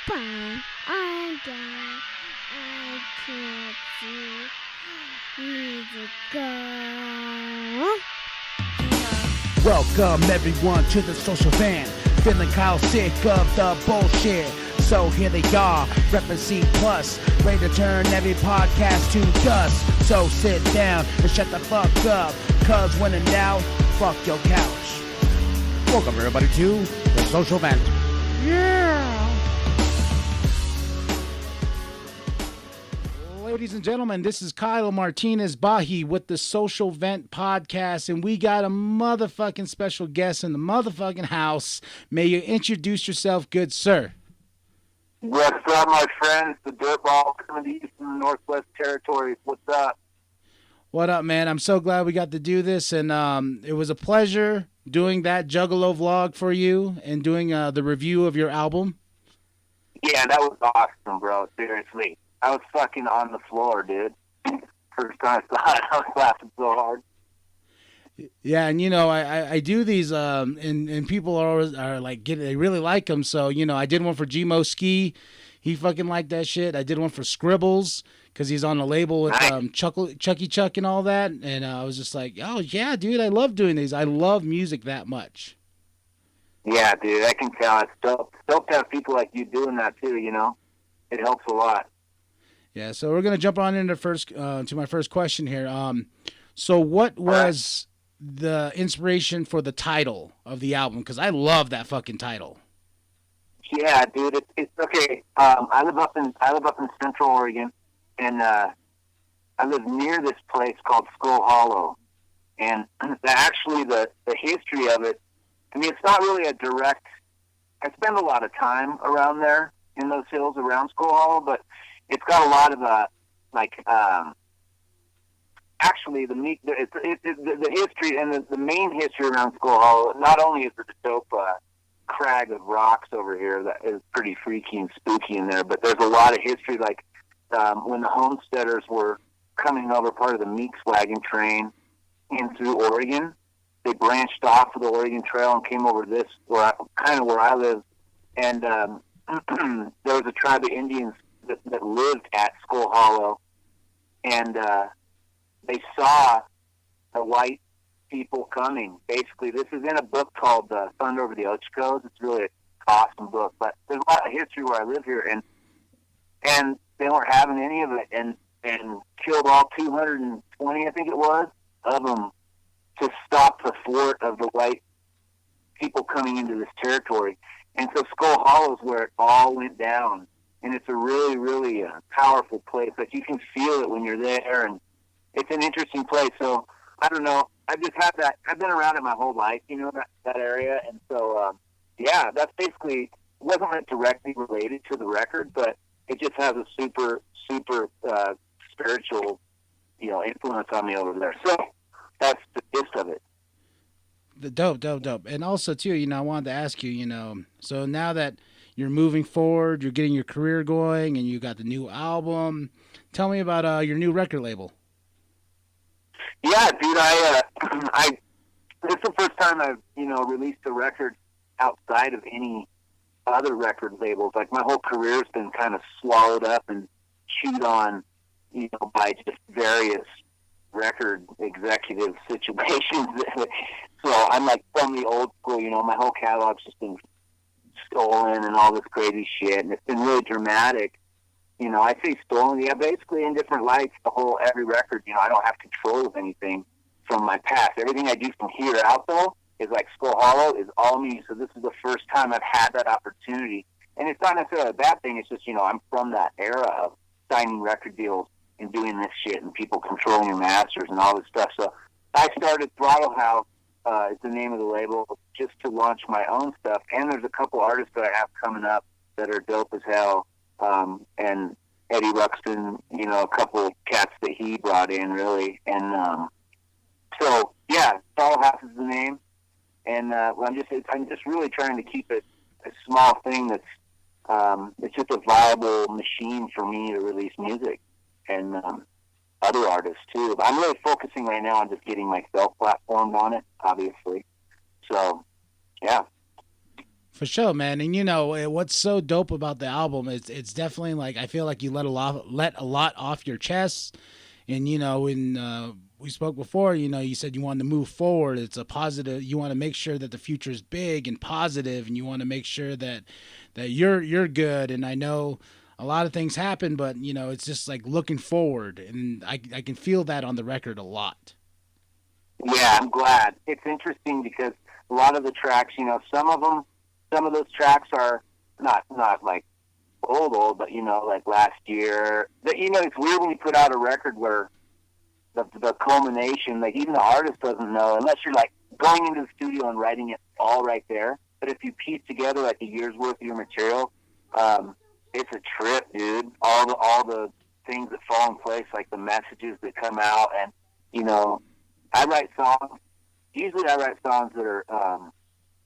Goodbye. I'm done. I can't see music go. Welcome everyone to the social van. Feeling Kyle sick of the bullshit. So here they are, reppin' C+, ready to turn every podcast to dust. So sit down and shut the fuck up, cause when in doubt, fuck your couch. Welcome everybody to the social van. Yeah! Ladies and gentlemen, this is Kyle Martinez Bahi with the Social Vent Podcast, and we got a motherfucking special guest in the motherfucking house. May you introduce yourself, good sir. What's up, my friends? The Dirtball coming to you from the Northwest Territories. What's up? What up, man? I'm so glad we got to do this, and it was a pleasure doing that Juggalo vlog for you and doing the review of your album. Yeah, that was awesome, bro. Seriously. I was fucking on the floor, dude. First time I saw it, I was laughing so hard. Yeah, and you know, I do these, and people are like, they really like them. So, you know, I did one for Gmo Ski. He fucking liked that shit. I did one for Scribbles because he's on the label with Chucky Chuck and all that. And I was just like, oh, yeah, dude, I love doing these. I love music that much. Yeah, dude, I can tell. It's dope to have people like you doing that, too, you know? It helps a lot. Yeah, so we're going to jump on into to my first question here. So what was the inspiration for the title of the album? Because I love that fucking title. Yeah, dude, it's okay. I live up in Central Oregon, and I live near this place called SKULL HALLOW. And actually, the history of it, I mean, it's not really a direct. I spend a lot of time around there in those hills around SKULL HALLOW, but it's got a lot of actually the history and the main history around SKULL HALLOW. Not only is it a dope crag of rocks over here that is pretty freaky and spooky in there, but there's a lot of history. Like when the homesteaders were coming over part of the Meeks wagon train in through Oregon, they branched off of the Oregon Trail and came over this where I live, and there was a tribe of Indians that lived at SKULL HALLOW, and they saw the white people coming. Basically, this is in a book called Thunder Over the Ochoas. It's really an awesome book, but there's a lot of history where I live here, and they weren't having any of it, and killed all 220, I think it was, of them to stop the fort of the white people coming into this territory. And so SKULL HALLOW is where it all went down. And it's a really, really powerful place. Like, you can feel it when you're there, and it's an interesting place. So, I don't know. I've just had that. I've been around it my whole life, you know, that area. And so, yeah, that's basically, wasn't like directly related to the record, but it just has a super, super spiritual, you know, influence on me over there. So, that's the gist of it. The dope. And also, too, you know, I wanted to ask you, you know, so now that you're moving forward, you're getting your career going, and you got the new album. Tell me about your new record label. Yeah, dude, it's the first time I've, you know, released a record outside of any other record labels. Like, my whole career's been kind of swallowed up and chewed on, you know, by just various record executive situations. So I'm like from the old school, you know, my whole catalog's just been stolen and all this crazy shit, and it's been really dramatic. You know, I say stolen, yeah, basically in different lights, every record, you know, I don't have control of anything from my past. Everything I do from here out, though, is like SKULL HALLOW is all me, so this is the first time I've had that opportunity. And it's not necessarily a bad thing, it's just, you know, I'm from that era of signing record deals and doing this shit and people controlling your masters and all this stuff. So I started Throttle House, is the name of the label, just to launch my own stuff. And there's a couple artists that I have coming up that are dope as hell. And Eddie Ruxpin, you know, a couple cats that he brought in, really. And so, yeah, Throttle House is the name. And I'm just really trying to keep it a small thing that's it's just a viable machine for me to release music and other artists too. But I'm really focusing right now on just getting myself platformed on it, obviously. So, yeah. For sure, man. And you know what's so dope about the album is it's definitely like I feel like you let a lot off your chest. And you know, when we spoke before, you know, you said you wanted to move forward. It's a positive. You want to make sure that the future is big and positive, and you want to make sure that you're good. And I know a lot of things happen, but you know, it's just like looking forward, and I can feel that on the record a lot. Yeah, I'm glad. It's interesting because a lot of the tracks, you know, some of those tracks are not like old, but you know, like last year. That, you know, it's weird when you put out a record where the culmination, like even the artist doesn't know unless you're like going into the studio and writing it all right there. But if you piece together like a year's worth of your material, it's a trip, dude. All the things that fall in place, like the messages that come out, and you know, I write songs. Usually, I write songs that are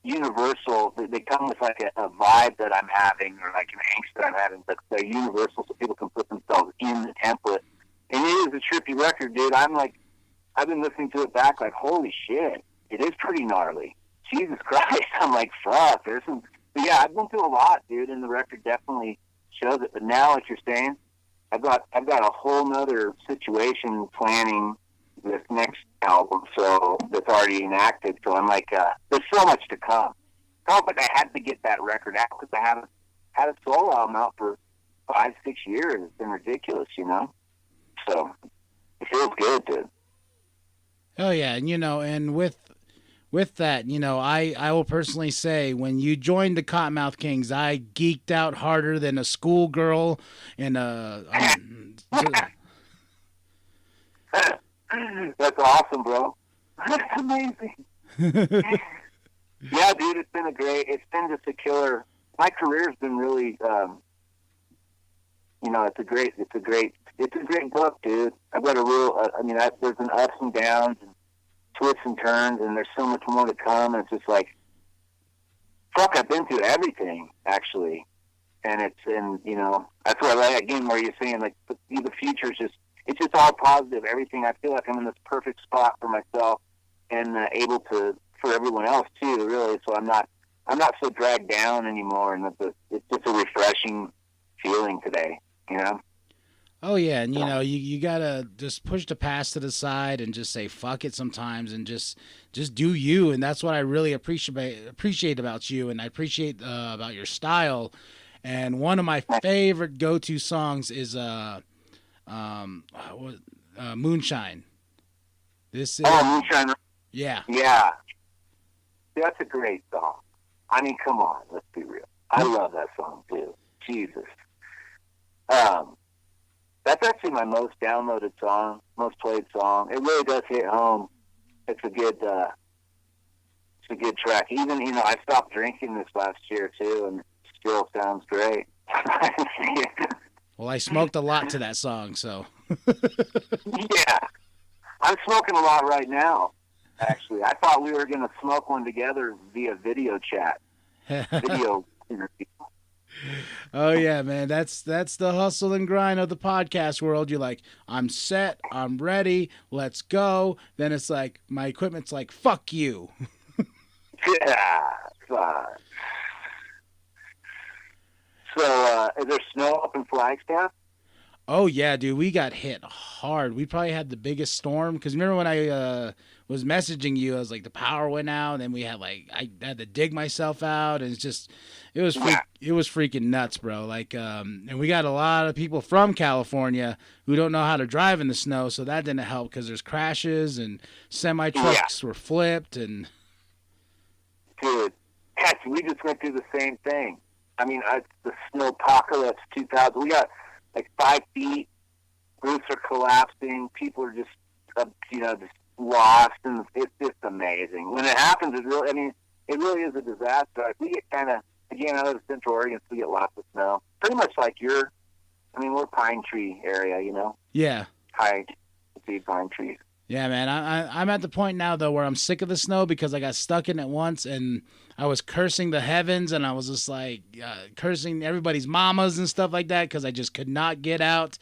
universal. They come with like a vibe that I'm having, or like an angst that I'm having, but they're universal, so people can put themselves in the template. And it is a trippy record, dude. I've been listening to it back, like, holy shit, it is pretty gnarly. Jesus Christ, I'm like, fuck. There's some, but yeah, I've been through a lot, dude, and the record definitely shows it. But now, like you're saying, I've got a whole nother situation planning this next album, so that's already enacted. So I'm like, there's so much to come. I felt like I had to get that record out because I haven't had a solo album out for 5-6 years. It's been ridiculous, you know. So it feels good, dude. Oh yeah, and you know, and with that, you know, I will personally say when you joined the Kottonmouth Kings, I geeked out harder than a schoolgirl in a. That's awesome, bro. That's amazing. Yeah, dude, it's been just a killer. My career's been really, you know, it's a great book, dude. I've got a real, there's an ups and downs and twists and turns, and there's so much more to come. And it's just like, fuck, I've been through everything, actually. And you know, that's what I like, again, where you're saying, like, the future's just, it's just all positive. Everything. I feel like I'm in this perfect spot for myself and able to for everyone else too. Really, so I'm not so dragged down anymore, and it's just a refreshing feeling today. You know. Oh yeah, and you know you gotta just push the past to the side and just say fuck it sometimes, and just do you. And that's what I really appreciate about you, and I appreciate about your style. And one of my favorite go-to songs is Moonshine. This is Moonshine. Yeah. Yeah. That's a great song. I mean, come on, let's be real. I love that song too. Jesus. That's actually my most downloaded song, most played song. It really does hit home. It's a good track. Even, you know, I stopped drinking this last year too, and it still sounds great. Well, I smoked a lot to that song, so. Yeah. I'm smoking a lot right now, actually. I thought we were going to smoke one together via video chat. Video interview. Oh, yeah, man. That's the hustle and grind of the podcast world. You're like, I'm set. I'm ready. Let's go. Then it's like, my equipment's like, fuck you. Yeah. So, is there snow up in Flagstaff? Oh, yeah, dude. We got hit hard. We probably had the biggest storm. Because remember when I was messaging you, I was like, the power went out. And then we had, like, I had to dig myself out. And it's just, it was freaking nuts, bro. Like, and we got a lot of people from California who don't know how to drive in the snow. So that didn't help because there's crashes and semi-trucks were flipped. And dude, we just went through the same thing. I mean, the snowpocalypse 2000. We got like 5 feet. Roofs are collapsing. People are just, just lost, and it's just amazing. When it happens, it really is a disaster. Like, we get kind of, again, out of Central Oregon, so we get lots of snow. Pretty much like we're pine tree area, you know? yeah. High, big pine trees. Yeah, man. I'm at the point now, though, where I'm sick of the snow because I got stuck in it once, and I was cursing the heavens, and I was just like cursing everybody's mamas and stuff like that because I just could not get out.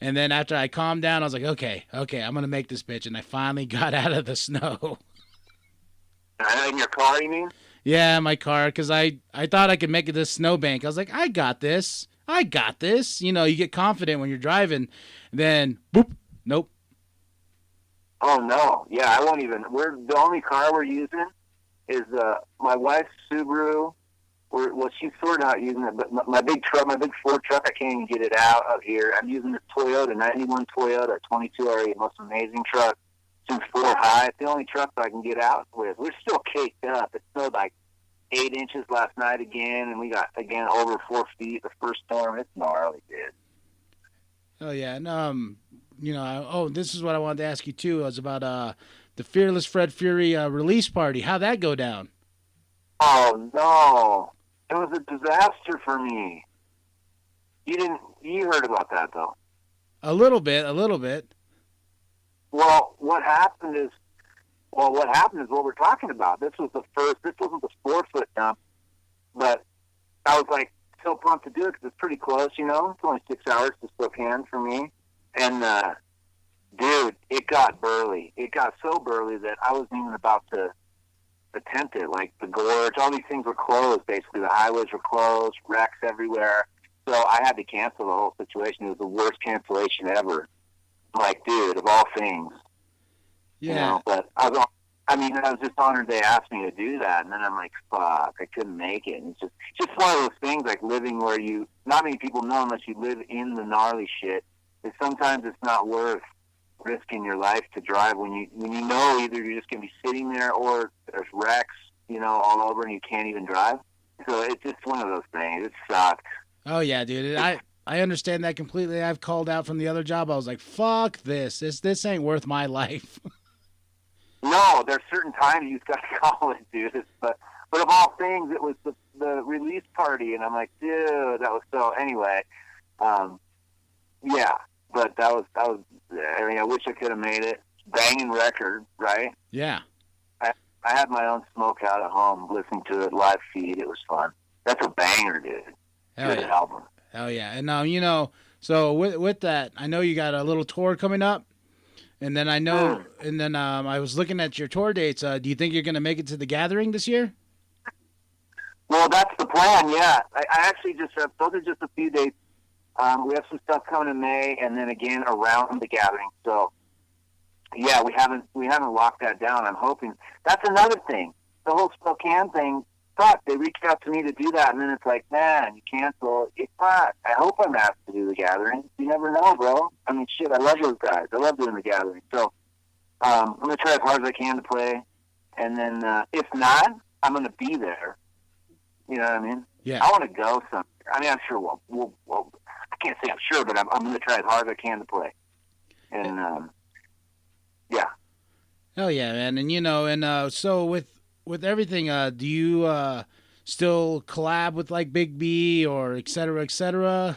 And then after I calmed down, I was like, okay, I'm going to make this bitch. And I finally got out of the snow. In your car, you mean? Yeah, my car, because I thought I could make it this snowbank. I was like, I got this. I got this. You know, you get confident when you're driving. Then, boop, nope. Oh no, yeah, I won't even. We're the only car we're using is my wife's Subaru. She's sort of not using it, but my big truck, my big Ford truck, I can't even get it out of here. I'm using this Toyota, 91 Toyota 22RE, most amazing truck since Fort High. It's the only truck that I can get out with. We're still caked up. It snowed like 8 inches last night again, and we got, again, over 4 feet the first storm. It's gnarly, dude. Oh, yeah. And, this is what I wanted to ask you, too. It was about the Fearless Fred Fury release party. How'd that go down? Oh, no. It was a disaster for me. You heard about that, though. A little bit. Well, what happened is what we're talking about. This wasn't the 4-foot dump, but I was like so pumped to do it because it's pretty close, you know. It's only 6 hours to Spokane for me. And, dude, it got burly. It got so burly that I wasn't even about to attempt it. Like the gorge, all these things were closed, basically. The highways were closed, wrecks everywhere. So I had to cancel the whole situation. It was the worst cancellation ever. Like, dude, of all things. Yeah. You know, but I was just honored they asked me to do that, and then I'm like, fuck, I couldn't make it. And it's just one of those things, like living where not many people know unless you live in the gnarly shit, is sometimes it's not worth risking your life to drive when you know either you're just going to be sitting there or there's wrecks, you know, all over and you can't even drive. So it's just one of those things. It sucks. Oh, yeah, dude. I understand that completely. I've called out from the other job. I was like, fuck this. This ain't worth my life. No, there's certain times you've got to call it, dude. But of all things, it was the release party, and I'm like, dude, that was so. Anyway, yeah, but that was. I mean, I wish I could have made it. Banging record, right? Yeah. I had my own smoke out at home, listening to it live feed. It was fun. That's a banger, dude. Hell Good yeah. album. Hell yeah. And so with that, I know you got a little tour coming up. And then I was looking at your tour dates. Do you think you're going to make it to the Gathering this year? Well, that's the plan, yeah. I actually those are just a few dates. We have some stuff coming in May, and then again around the Gathering. So, yeah, we haven't locked that down. I'm hoping. That's another thing. The whole Spokane thing, fuck, they reached out to me to do that, and then it's like, man, you cancel. It's not. I hope I'm asked to do the Gathering. You never know, bro. I mean, shit, I love those guys. I love doing the Gathering. So I'm going to try as hard as I can to play, and then if not, I'm going to be there. You know what I mean? Yeah. I want to go somewhere. I mean, I'm sure we'll I can't say I'm sure, but I'm going to try as hard as I can to play. And, yeah. Oh, yeah, man. And, so with everything, do you still collab with, like, Big B or et cetera, et cetera?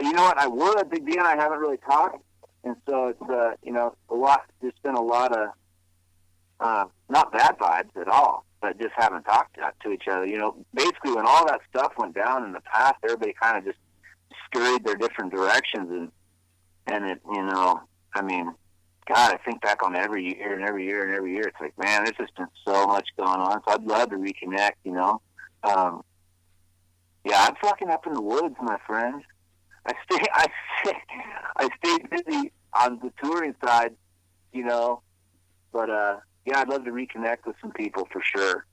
You know what? I would. Big B and I haven't really talked. And so it's, a lot. There's been a lot of, not bad vibes at all, but just haven't talked to each other. You know, basically when all that stuff went down in the past, everybody kind of just scurried their different directions. And it, I mean, God, I think back on every year. It's like, man, there's just been so much going on. So I'd love to reconnect, you know. Yeah, I'm fucking up in the woods, my friend. I stay busy on the touring side, you know. But yeah, I'd love to reconnect with some people for sure.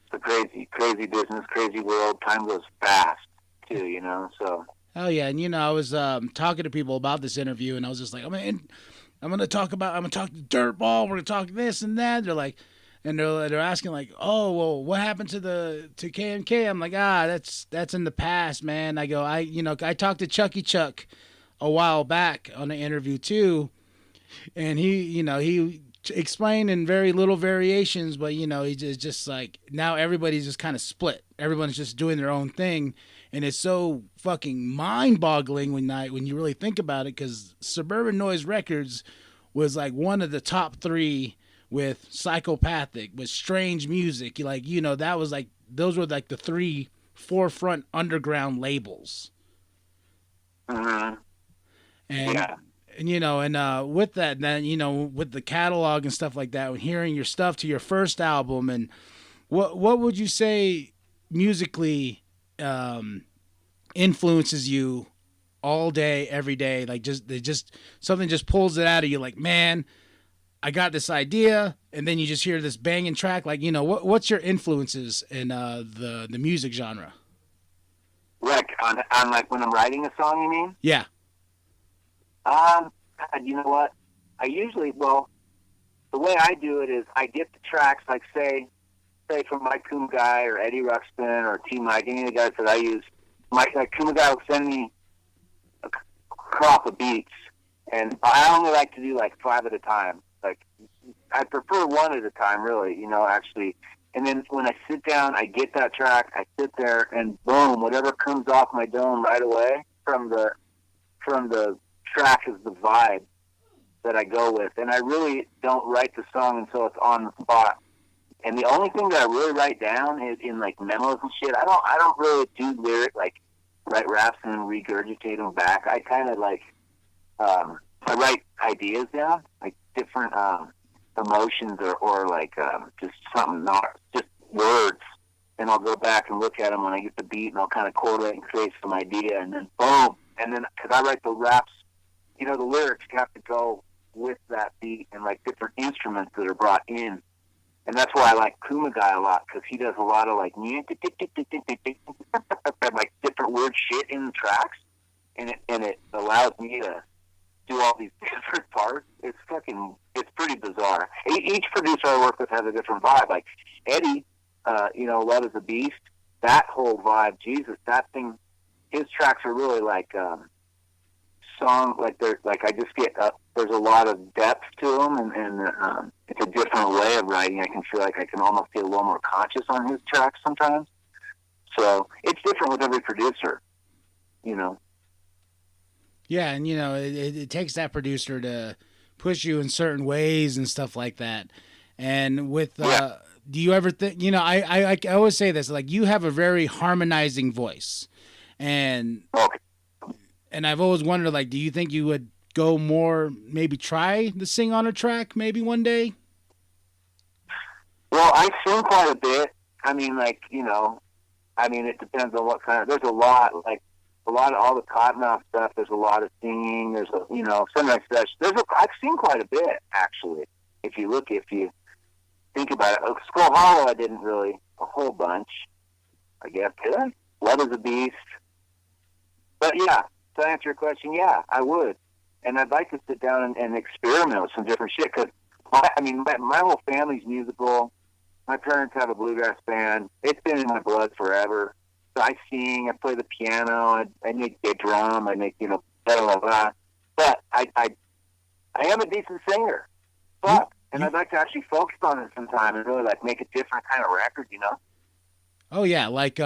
It's a crazy, crazy business, crazy world. Time goes fast too, you know. So. Oh yeah, and I was talking to people about this interview, and I was just like, I'm gonna talk to Dirtball. We're gonna talk this and that. They're like, and they're asking like, oh well, what happened to KMK? I'm like, that's in the past, man. I go, I talked to Chuck a while back on the interview too, and he explained in very little variations, but he's just like, now everybody's just kind of split. Everyone's just doing their own thing. And it's so fucking mind-boggling when you really think about it, because Suburban Noise Records was like one of the top 3 with Psychopathic, with Strange Music. That was like, those were like the 3 forefront underground labels. Mm-hmm. And yeah. And with that, then with the catalog and stuff like that, when hearing your stuff to your first album, and What would you say musically influences you all day, every day? Like just something just pulls it out of you. Like, man, I got this idea, and then you just hear this banging track. Like, what's your influences in the music genre? Like on like when I'm writing a song, you mean? Yeah. God, you know what? I usually, the way I do it is I get the tracks, like say from Mike Kumagai or Eddie Ruxpin or T Mike, any of the guys that I use. Like Kumagai will send me a crop of beats, and I only like to do like 5 at a time. Like I prefer 1 at a time, really, actually. And then when I sit down, I get that track, I sit there, and boom, whatever comes off my dome right away from the track is the vibe that I go with. And I really don't write the song until it's on the spot. And the only thing that I really write down is in like memos and shit. I don't really do lyric, like write raps and then regurgitate them back. I kind of like I write ideas down, like different emotions or like just something, not just words. And I'll go back and look at them when I get the beat, and I'll kind of correlate and create some idea, and then boom. And then because I write the raps, the lyrics have to go with that beat and like different instruments that are brought in. And that's why I like Kumagai a lot, because he does a lot of like like different weird shit in the tracks, and it allows me to do all these different parts. It's pretty bizarre. Each producer I work with has a different vibe. Like Eddie, Love Is a Beast, that whole vibe, Jesus, that thing, his tracks are really like song, like they're like I just get there's a lot of depth to them, and it's a different way of writing. I can feel like I can almost get a little more conscious on his tracks sometimes. So it's different with every producer, Yeah, and it takes that producer to push you in certain ways and stuff like that. And with do you ever think, I always say this, like, you have a very harmonizing voice, and I've always wondered, like, do you think you would go more, maybe try to sing on a track maybe one day? Well, I sing quite a bit. I mean, like, it depends on what kind of, there's a lot of all the Kottonmouth stuff, there's a lot of singing, there's sunrise sessions. I've seen quite a bit, actually, if you think about it. SKULL HALLOW, I didn't really, a whole bunch, I guess. Did I? Love Is a Beast. But yeah, to answer your question, yeah, I would. And I'd like to sit down and experiment with some different shit, because, my whole family's musical. My parents have a bluegrass band. It's been in my blood forever. So I sing, I play the piano, I make a drum, I make, blah, blah, blah. But I am a decent singer. Fuck. And I'd like to actually focus on it sometime and really, like, make a different kind of record, Oh, yeah. Like,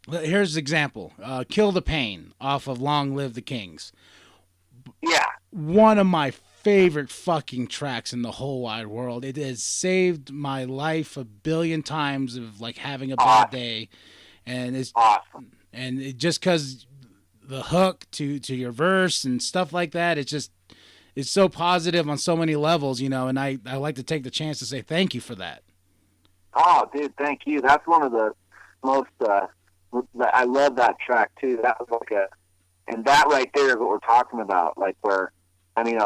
here's an example. Kill the Pain off of Long Live the Kings. Yeah. One of my favorite fucking tracks in the whole wide world. It has saved my life a billion times of, like, having a bad day. And it's awesome. And just because the hook to your verse and stuff like that, it's so positive on so many levels, and I like to take the chance to say thank you for that. Oh, dude, thank you. That's one of the most, I love that track too. That was like and that right there is what we're talking about, like where, there's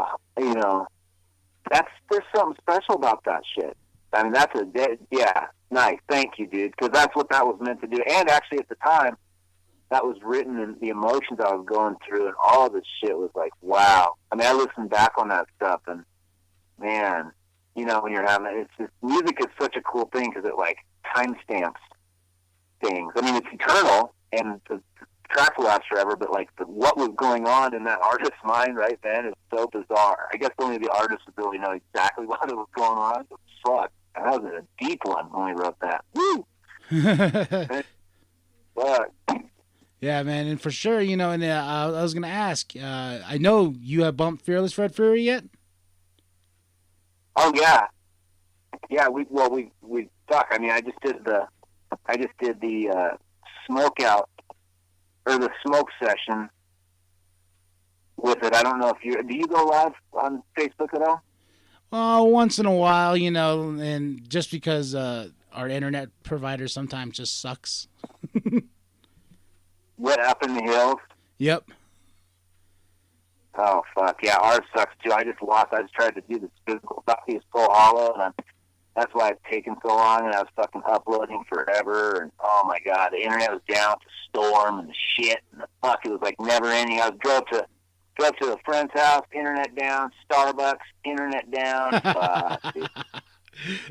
something special about that shit. Yeah, nice. Thank you, dude, because that's what that was meant to do. And actually at the time, that was written, and the emotions I was going through and all this shit was like, wow. I listened back on that stuff, and man, when you're having it, it's just, music is such a cool thing because it like timestamps things. It's eternal, and the track will last forever, but like what was going on in that artist's mind right then is so bizarre. I guess only the artist would really know exactly what was going on. But fuck, that was a deep one when we wrote that. Woo! Fuck. Yeah, man, and for sure, and I was gonna ask. I know you have bumped Fearless Fred Fury yet. Oh yeah, we talk. I just did the smoke out or the smoke session with it. I don't know if do you go live on Facebook at all? Once in a while, and just because our internet provider sometimes just sucks. What, up in the hills? Yep. Oh, fuck. Yeah, ours sucks, too. I just tried to do this physical stuff, SKULL HALLOW, and that's why it's taken so long, and I was fucking uploading forever, and oh, my God, the internet was down to storm and the shit, and the fuck, it was like never ending. I drove to a friend's house, internet down, Starbucks, internet down. Fuck, dude.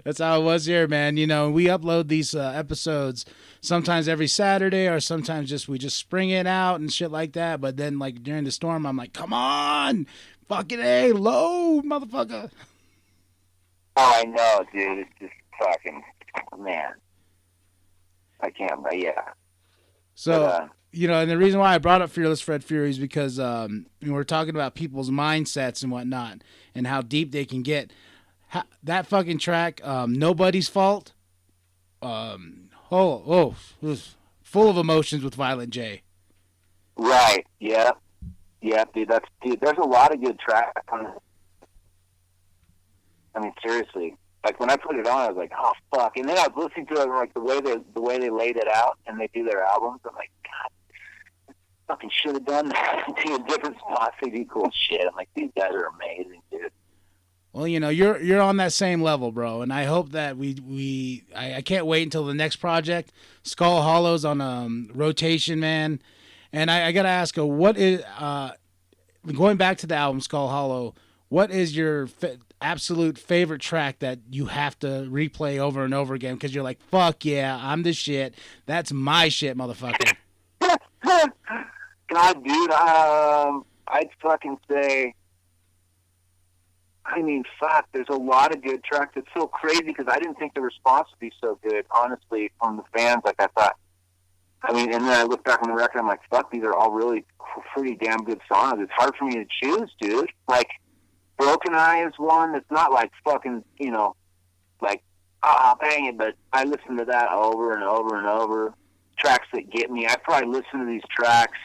That's how it was here, man. You know, we upload these episodes sometimes every Saturday, or sometimes we just spring it out and shit like that. But then, like, during the storm, I'm like, come on, fucking A, load, motherfucker. Oh, I know, dude. It's just fucking, man. I can't, but yeah. So, you know, and the reason why I brought up Fearless Fred Fury is because we're talking about people's mindsets and whatnot and how deep they can get. That fucking track, Nobody's Fault, it was full of emotions with Violent J. Right, yeah. Yeah, dude, there's a lot of good tracks on it. I mean, seriously. Like, when I put it on, I was like, oh, fuck. And then I was listening to it, like, the way they laid it out and they do their albums. I'm like, God, fucking should have done that. In different spots, they do cool shit. I'm like, these guys are amazing, dude. Well, you know, you're on that same level, bro, and I hope that I can't wait until the next project. SKULL HALLOW's on rotation, man. And I gotta ask, what is going back to the album SKULL HALLOW? What is your absolute favorite track that you have to replay over and over again because you're like, fuck yeah, I'm the shit. That's my shit, motherfucker. God, dude, I'd fucking say. I mean, fuck, there's a lot of good tracks. It's so crazy because I didn't think the response would be so good, honestly, from the fans. Like, I thought, I mean, and then I look back on the record, I'm like, fuck, these are all really pretty damn good songs. It's hard for me to choose, dude. Like, Broken Eye is one that's not like fucking, you know, like, bang it, but I listen to that over and over and over. Tracks that get me. I probably listen to these tracks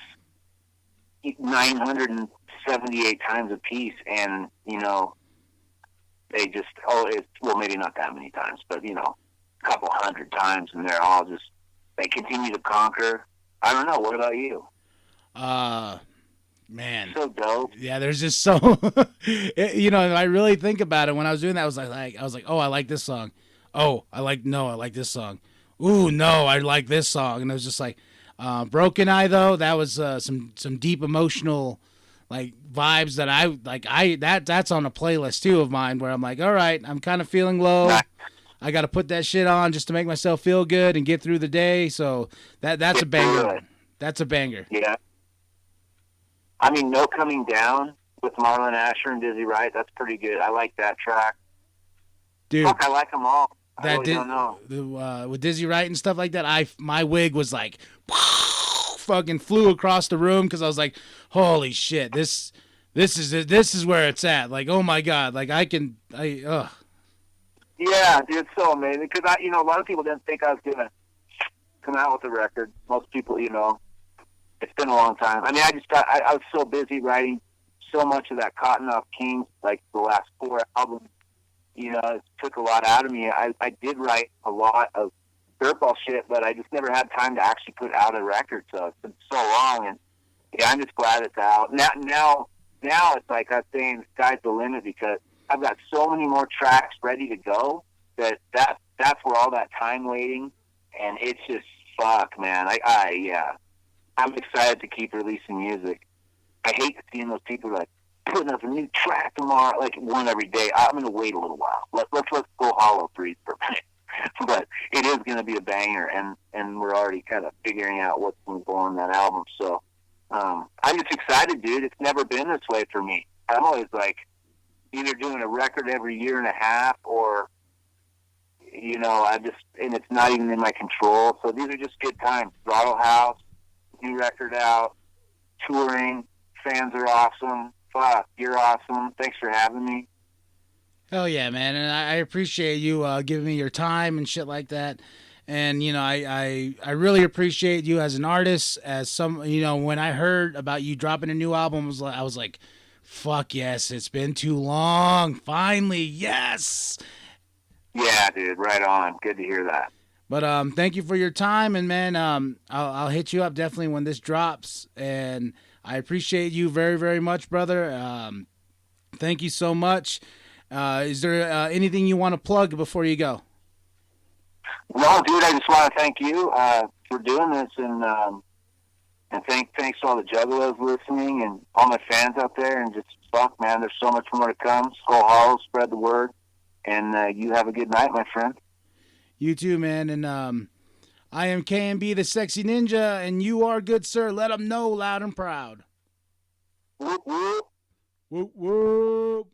978 times a piece, and, you know, they just, well, maybe not that many times, but, you know, a couple hundred times, and they're all just, they continue to conquer. I don't know. What about you? Man. So dope. Yeah, there's just so, you know, I really think about it. When I was doing that, I was like, oh, I like this song. Oh, I like this song. Ooh, no, I like this song. And it was just like, Broken Eye, though, that was some deep emotional, like, vibes that that's on a playlist too of mine where I'm like, all right, I'm kind of feeling low. I got to put that shit on just to make myself feel good and get through the day. So that's a banger. That's a banger. Yeah. I mean, No Coming Down with Marlon Asher and Dizzy Wright, that's pretty good. I like that track. Dude. Fuck, I like them all. I really don't know. With Dizzy Wright and stuff like that, my wig was like, fucking flew across the room because I was like, holy shit, this is where it's at. Like, oh my God, like Yeah, dude, it's so amazing because a lot of people didn't think I was gonna come out with a record. Most people, you know, it's been a long time. I mean, I was so busy writing so much of that Kottonmouth Kings, like the last 4 albums. You know, it took a lot out of me. I did write a lot of Dirtball shit, but I just never had time to actually put out a record. So it's been so long, and yeah, I'm just glad it's out. Now it's like I'm saying, sky's the limit because I've got so many more tracks ready to go that's where all that time waiting, and it's just fuck, man. I'm excited to keep releasing music. I hate seeing those people like putting up a new track tomorrow, like one every day. I'm going to wait a little while. Let's SKULL HALLOW breathe for a minute. But it is going to be a banger, and we're already kind of figuring out what's going to go on that album. So I'm just excited, dude. It's never been this way for me. I'm always like either doing a record every year and a half or, you know, and it's not even in my control. So these are just good times. Throttle House, new record out, touring, fans are awesome. Fuck, you're awesome. Thanks for having me. Hell yeah, man. And I appreciate you giving me your time and shit like that. And, you know, I really appreciate you as an artist, as some, you know, when I heard about you dropping a new album, I was like, fuck yes, it's been too long. Finally, yes. Yeah, dude, right on. Good to hear that. But thank you for your time, and man, I'll hit you up definitely when this drops, and I appreciate you very, very much, brother. Thank you so much. Is there anything you want to plug before you go? No, dude, I just want to thank you for doing this, and thanks to all the juggalos listening and all my fans out there, and just fuck, man, there's so much more to come. Skull Hollow, spread the word, and you have a good night, my friend. You too, man. And I am KMB the Sexy Ninja, and you are good, sir. Let them know loud and proud. Whoop, whoop. Whoop, whoop.